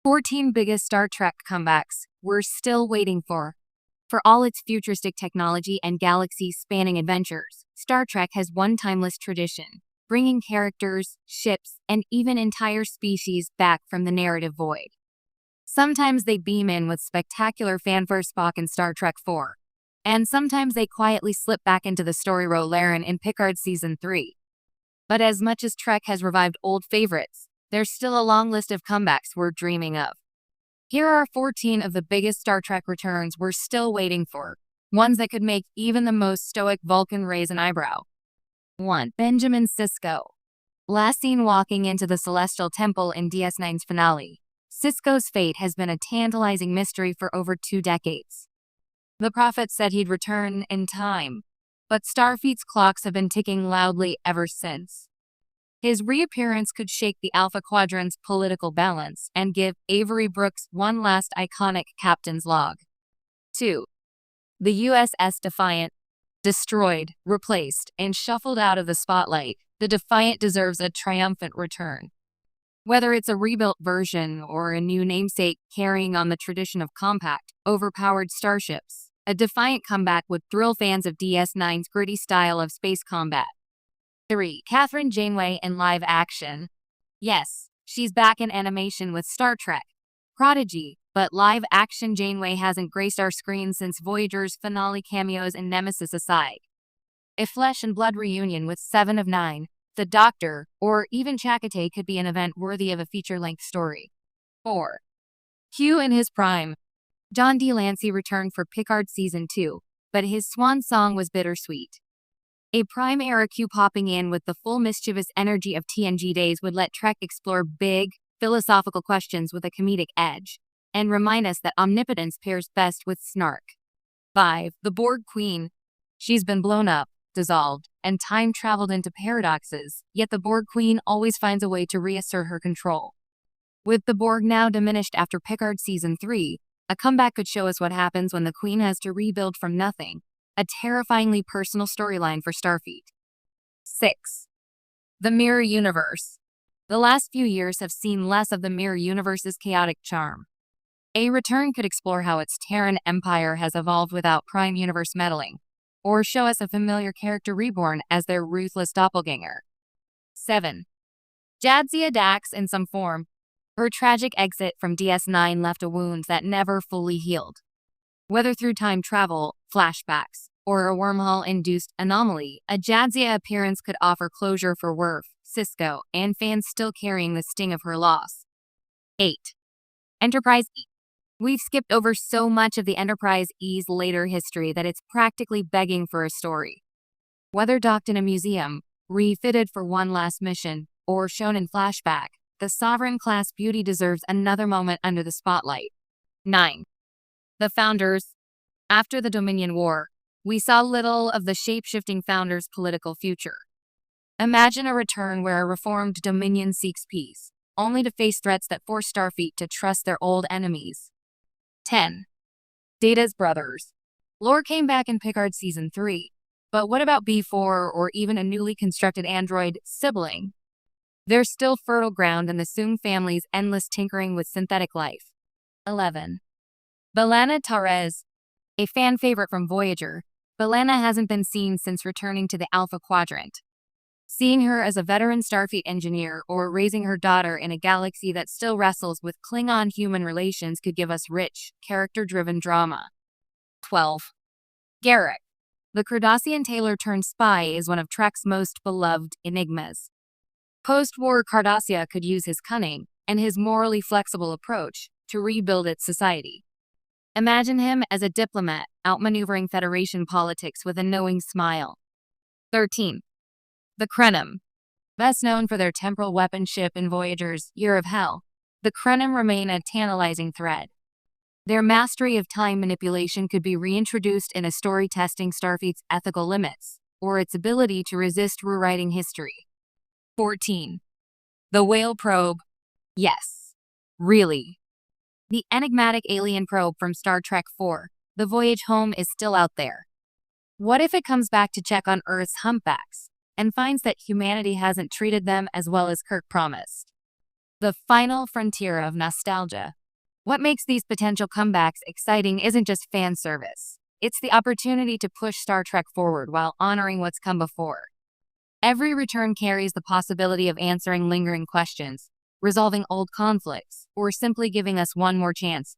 14 biggest Star Trek comebacks we're still waiting for. For all its futuristic technology and galaxy-spanning adventures, Star Trek has one timeless tradition, bringing characters, ships, and even entire species back from the narrative void. Sometimes they beam in with spectacular fanfare Spock in Star Trek IV, and sometimes they quietly slip back into the story role Laren in Picard Season 3. But as much as Trek has revived old favorites, there's still a long list of comebacks we're dreaming of. Here are 14 of the biggest Star Trek returns we're still waiting for, ones that could make even the most stoic Vulcan raise an eyebrow. 1. Benjamin Sisko. Last seen walking into the Celestial Temple in DS9's finale, Sisko's fate has been a tantalizing mystery for over 2 decades. The Prophet said he'd return in time, but Starfleet's clocks have been ticking loudly ever since. His reappearance could shake the Alpha Quadrant's political balance and give Avery Brooks one last iconic captain's log. 2. The USS Defiant. Destroyed, replaced, and shuffled out of the spotlight, the Defiant deserves a triumphant return. Whether it's a rebuilt version or a new namesake carrying on the tradition of compact, overpowered starships, a Defiant comeback would thrill fans of DS9's gritty style of space combat. 3. Kathryn Janeway in live action. Yes, she's back in animation with Star Trek Prodigy, but live-action Janeway hasn't graced our screens since Voyager's finale cameos and Nemesis aside. A flesh-and-blood reunion with 7 of 9, the Doctor, or even Chakotay could be an event worthy of a feature-length story. 4. Q in his prime. John D. Lancey returned for Picard Season 2, but his swan song was bittersweet. A prime-era Q popping in with the full mischievous energy of TNG days would let Trek explore big, philosophical questions with a comedic edge, and remind us that omnipotence pairs best with snark. 5. The Borg Queen. She's been blown up, dissolved, and time-traveled into paradoxes, yet the Borg Queen always finds a way to reassert her control. With the Borg now diminished after Picard Season 3, a comeback could show us what happens when the Queen has to rebuild from nothing, a terrifyingly personal storyline for Starfleet. 6. The Mirror Universe. The last few years have seen less of the Mirror Universe's chaotic charm. A return could explore how its Terran empire has evolved without Prime Universe meddling, or show us a familiar character reborn as their ruthless doppelganger. 7. Jadzia Dax in some form. Her tragic exit from DS9 left a wound that never fully healed. Whether through time travel, flashbacks, or a wormhole-induced anomaly, a Jadzia appearance could offer closure for Worf, Sisko, and fans still carrying the sting of her loss. 8. Enterprise E. We've skipped over so much of the Enterprise E's later history that it's practically begging for a story. Whether docked in a museum, refitted for one last mission, or shown in flashback, the Sovereign-class beauty deserves another moment under the spotlight. 9. The Founders. After the Dominion War, we saw little of the shape-shifting Founders' political future. Imagine a return where a reformed Dominion seeks peace, only to face threats that force Starfleet to trust their old enemies. 10. Data's brothers. Lore came back in Picard Season 3, but what about B4 or even a newly constructed android sibling? There's still fertile ground in the Soong family's endless tinkering with synthetic life. 11. B'Elanna Torres. A fan favorite from Voyager, B'Elanna hasn't been seen since returning to the Alpha Quadrant. Seeing her as a veteran Starfleet engineer or raising her daughter in a galaxy that still wrestles with Klingon-human relations could give us rich, character-driven drama. 12. Garak. The Cardassian tailor-turned-spy is one of Trek's most beloved enigmas. Post-war Cardassia could use his cunning and his morally flexible approach to rebuild its society. Imagine him as a diplomat outmaneuvering Federation politics with a knowing smile. 13. The Krenim. Best known for their temporal weapon ship in Voyager's Year of Hell, the Krenim remain a tantalizing thread. Their mastery of time manipulation could be reintroduced in a story testing Starfleet's ethical limits, or its ability to resist rewriting history. 14. The Whale Probe. Yes. Really. The enigmatic alien probe from Star Trek IV, The Voyage Home, is still out there. What if it comes back to check on Earth's humpbacks, and finds that humanity hasn't treated them as well as Kirk promised? the final frontier of nostalgia. What makes these potential comebacks exciting isn't just fan service. It's the opportunity to push Star Trek forward while honoring what's come before. Every return carries the possibility of answering lingering questions, resolving old conflicts, or simply giving us one more chance